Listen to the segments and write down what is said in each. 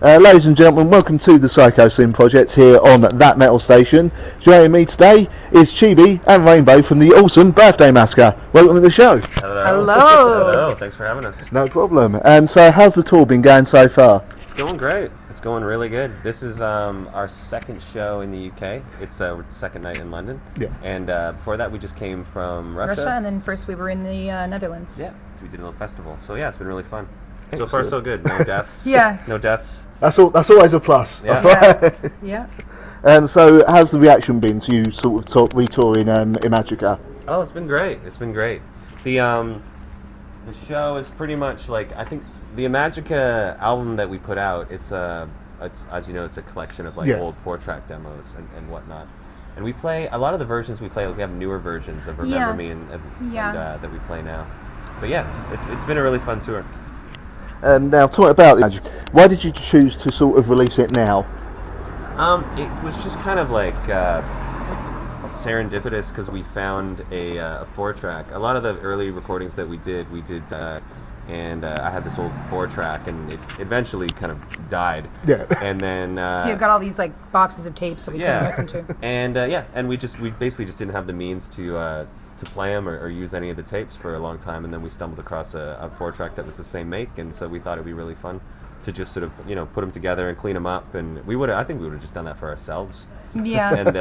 Ladies and gentlemen, welcome to the Psychosin project here on That Metal Station. Joining me today is Chibi and Rainbow from the awesome Birthday Massacre. Welcome to the show. Hello. Hello. Thanks for having us. No problem. And so, how's the tour been going so far? It's going great. It's going really good. This is our second show in the UK. It's our second night in London. Yeah. And before that, we just came from Russia. And then first we were in the Netherlands. Yeah. We did a little festival. So yeah, it's been really fun. Excellent. So far, so good. No deaths. Yeah. No deaths. That's always a plus. Yeah. Yeah. So, how's the reaction been to you sort of retouring Imagica? Oh, it's been great. It's been great. The show is pretty much like, I think the Imagica album that we put out, it's as you know, it's a collection of like old 4-track demos and whatnot. And we play a lot of the versions we play. Like, we have newer versions of Remember Me and that we play now. But yeah, it's been a really fun tour. Now, talking about Imagica, why did you choose to sort of release it now? It was just kind of like serendipitous because we found a 4-track. A lot of the early recordings that we did, and I had this old 4-track, and it eventually kind of died. Yeah. And then So you've got all these like boxes of tapes that we couldn't listen to. And and we basically just didn't have the means to play them or use any of the tapes for a long time, and then we stumbled across a 4-track that was the same make, and so we thought it'd be really fun to just sort of put them together and clean them up, and I think we would have just done that for ourselves. Yeah. And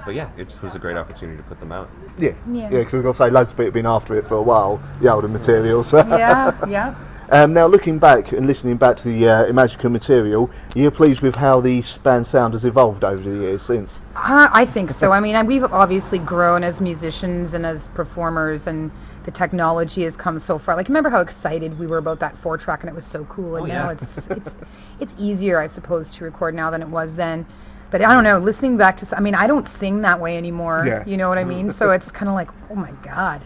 but yeah, it just was a great opportunity to put them out. Yeah, because I was going to say, loads of people have been after it for a while, the older material. So. Yeah. Now, looking back and listening back to the Imagica material, you're pleased with how the band's sound has evolved over the years since? I think so. I mean, we've obviously grown as musicians and as performers, and the technology has come so far. Like, remember how excited we were about that 4-track, and it was so cool. And now it's easier, I suppose, to record now than it was then. But I don't know, listening back to, I don't sing that way anymore. Yeah. You know what I mean? So it's kind of like, oh my God.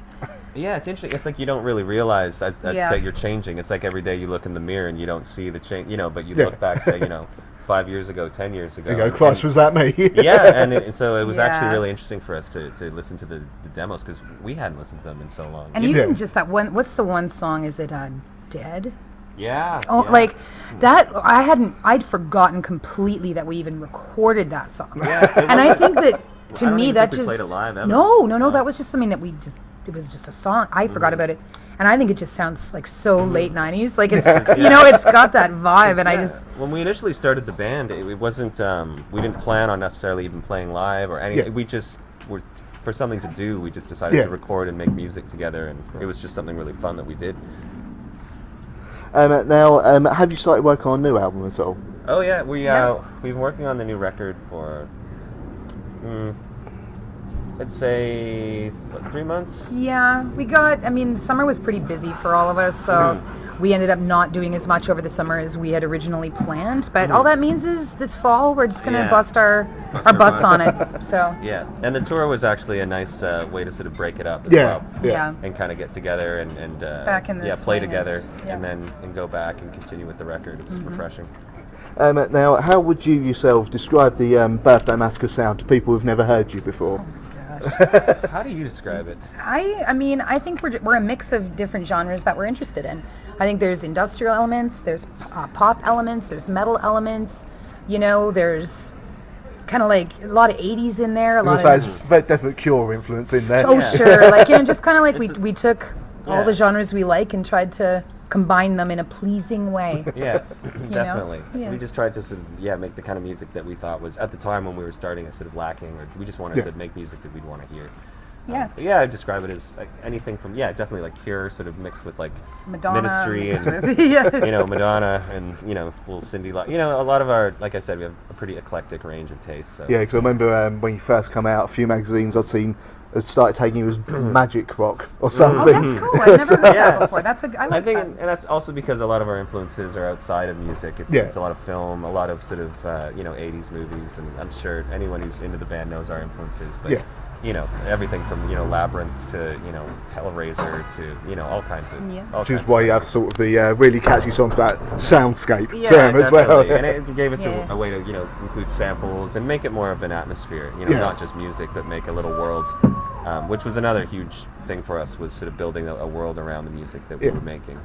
Yeah, it's interesting. It's like you don't really realize that you're changing. It's like every day you look in the mirror and you don't see the change, but you look back, say, 5 years ago, 10 years ago. You go, Christ, was that me? Yeah, and so it was actually really interesting for us to listen to the demos, because we hadn't listened to them in so long. And even just that one, what's the one song, is it Dead? Yeah. Oh, yeah. Like that, I'd forgotten completely that we even recorded that song. Yeah. And I think that, to me, that just... played it live ever. No, that was just something that it was just a song. I forgot about it. And I think it just sounds like so late 90s. Like it's, it's got that vibe, and When we initially started the band, it wasn't, we didn't plan on necessarily even playing live or anything. Yeah. We just were, for something to do, we just decided to record and make music together, and it was just something really fun that we did. Now, have you started working on a new album at all? Oh yeah, we've been working on the new record for, I'd say, 3 months? Yeah, summer was pretty busy for all of us, so we ended up not doing as much over the summer as we had originally planned. But all that means is this fall we're just going to bust our butts on it. So yeah, and the tour was actually a nice way to sort of break it up as well. Yeah. And kind of get together and back in the play together and then go back and continue with the record. It's refreshing. Now, how would you yourself describe the Birthday Massacre sound to people who've never heard you before? How do you describe it? I think we're a mix of different genres that we're interested in. I think there's industrial elements, there's pop elements, there's metal elements, there's kind of like a lot of 80s in there. There's definite Cure influence in there. Oh, sure. Like, just kind of like we took all the genres we like and tried to combine them in a pleasing way. Yeah, definitely. We just tried to sort of make the kind of music that we thought was, at the time when we were starting, sort of lacking, or we just wanted to make music that we'd want to hear. I describe it as like anything from definitely like Cure sort of mixed with like Madonna, Ministry and Madonna and little Cindy, a lot of our, like I said, we have a pretty eclectic range of tastes. So. Yeah, because I remember when you first come out, a few magazines I'd seen started taking you as magic rock or something. Oh, that's cool. I've never heard that before. I think and that's also because a lot of our influences are outside of music. It's a lot of film, a lot of sort of 80s movies, and I'm sure anyone who's into the band knows our influences. But you know, everything from, you know, Labyrinth to, you know, Hellraiser to, you know, all kinds of. Yeah. Which is why you have sort of the really catchy songs about soundscape Yeah, term as well. and it gave us a way to, you know, include samples and make it more of an atmosphere. You know, not just music, but make a little world. Which was another huge thing for us, was sort of building a world around the music that we were making.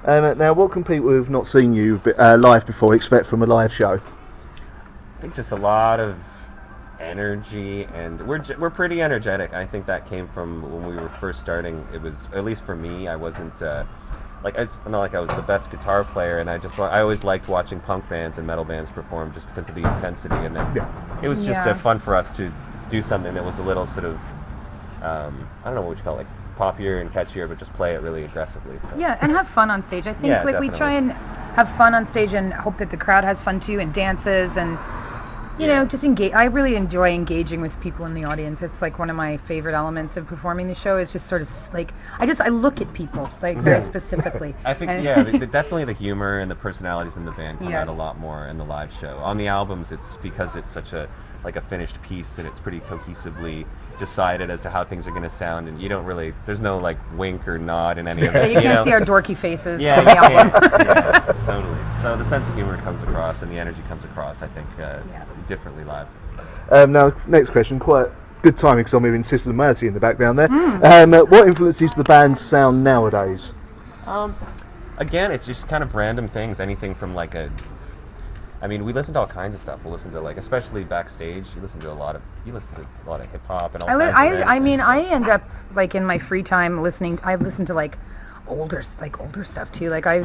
Now, what can people who've not seen you live before expect from a live show? I think just a lot of energy, and we're pretty energetic. I think that came from when we were first starting. It was, at least for me, I wasn't it's not like I was the best guitar player, and I always liked watching punk bands and metal bands perform just because of the intensity, and then it was just fun for us to do something that was a little sort of I don't know what you call it, like poppier and catchier, but just play it really aggressively. So. Yeah, and have fun on stage. I think like definitely. we try and have fun on stage and hope that the crowd has fun too, and dances, and you know, just engage. I really enjoy engaging with people in the audience. It's like one of my favorite elements of performing the show, is just sort of like I look at people like very specifically. I think definitely the humor and the personalities in the band come out a lot more in the live show. On the albums, it's because it's such a finished piece, and it's pretty cohesively decided as to how things are going to sound, and you don't really, there's no like wink or nod in any of it. You can't see our dorky faces. Yeah, on the album. Totally. So the sense of humor comes across, and the energy comes across, I think, differently live. Now, next question, quite good timing because I'm hearing Sisters of Mercy in the background there. What influences the band's sound nowadays? Again, it's just kind of random things, anything from like we listen to all kinds of stuff. We'll listen to, like, especially backstage, you listen to a lot of hip hop and all kinds of I end up, like, in my free time I listen to like older stuff too. Like I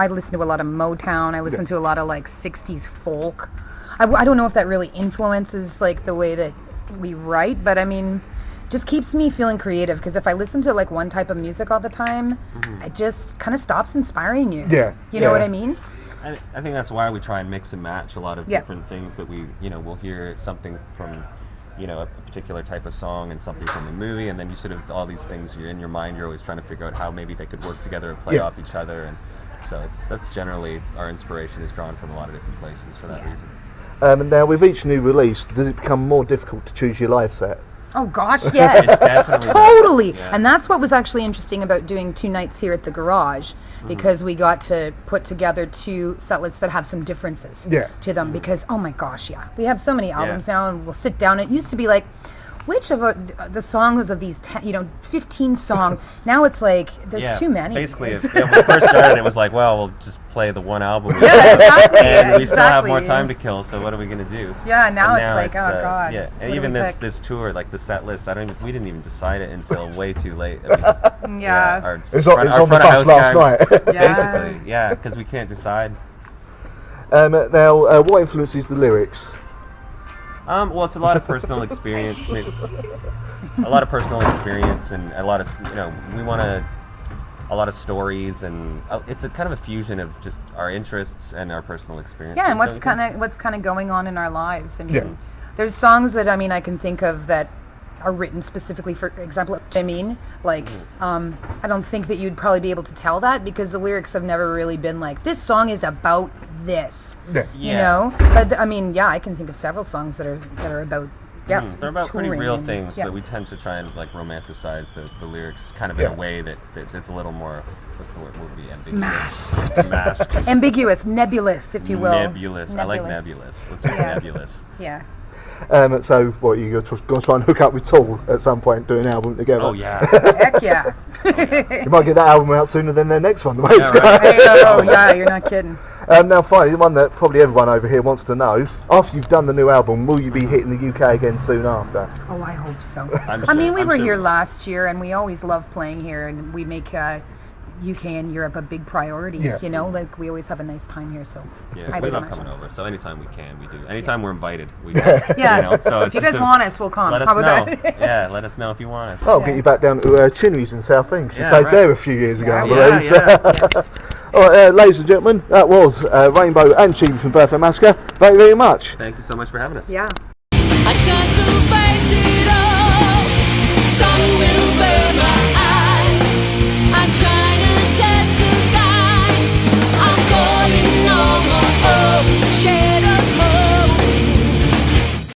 listen to a lot of Motown. I listen to a lot of like 60s folk. I don't know if that really influences like the way that we write, but I mean, just keeps me feeling creative, because if I listen to like one type of music all the time, it just kind of stops inspiring you. You know what I mean? I think that's why we try and mix and match a lot of different things that we, you know, we'll hear something from, you know, a particular type of song and something from the movie, and then you sort of, all these things, you're in your mind, you're always trying to figure out how maybe they could work together and play off each other, and so that's generally, our inspiration is drawn from a lot of different places for that reason. And now, with each new release, does it become more difficult to choose your live set? Oh gosh, yes. It's definitely totally. And that's what was actually interesting about doing 2 nights here at the Garage, because we got to put together 2 set lists that have some differences to them, because oh my gosh, we have so many albums now, and we'll sit down. It used to be like, which of the songs of these 15 songs, now it's like there's too many. Basically, when we first started, it was like, well, we'll just play the one album. Exactly. And we still have more time to kill, so what are we going to do? Yeah, now it's like, oh god. Yeah, and even this tour, like the set list, we didn't even decide it until way too late. It was on the bus last night. Basically, because we can't decide. Now, what influences the lyrics? Well, it's a lot of personal experience. And a lot of, you know, we want a lot of stories, and it's a kind of a fusion of just our interests and our personal experience. Yeah, and what's kind of going on in our lives. I mean, there's songs that I can think of that are written specifically for example. I don't think that you'd probably be able to tell that, because the lyrics have never really been like, this song is about this. You know, but I mean, I can think of several songs that are about they're about pretty real things, but we tend to try and like romanticize the lyrics kind of in a way that it's a little more, what's the word, would be ambiguous. Masked. Ambiguous, nebulous, if you will. Nebulous. I like nebulous. Let's do nebulous. So, what, you're going to try and hook up with Tool at some point, do an album together? Oh, yeah. Heck yeah. You might get that album out sooner than their next one, the way it's going. Oh, yeah, you're not kidding. Now, finally, the one that probably everyone over here wants to know, after you've done the new album, will you be hitting the UK again soon after? Oh, I hope so. We were here last year, and we always love playing here, and we make UK and Europe a big priority. You know, like we always have a nice time here, so we love coming over. So anytime we can, we do. Anytime we're invited, we do. You know, so if you guys want us, we'll come. Let us know. Let us know if you want us. I'll get you back down to Chibi's in South End. You played there a few years ago, I believe. All right, ladies and gentlemen, that was Rainbow and Chibi from Birthday Massacre. Thank you very much. Thank you so much for having us. Yeah. I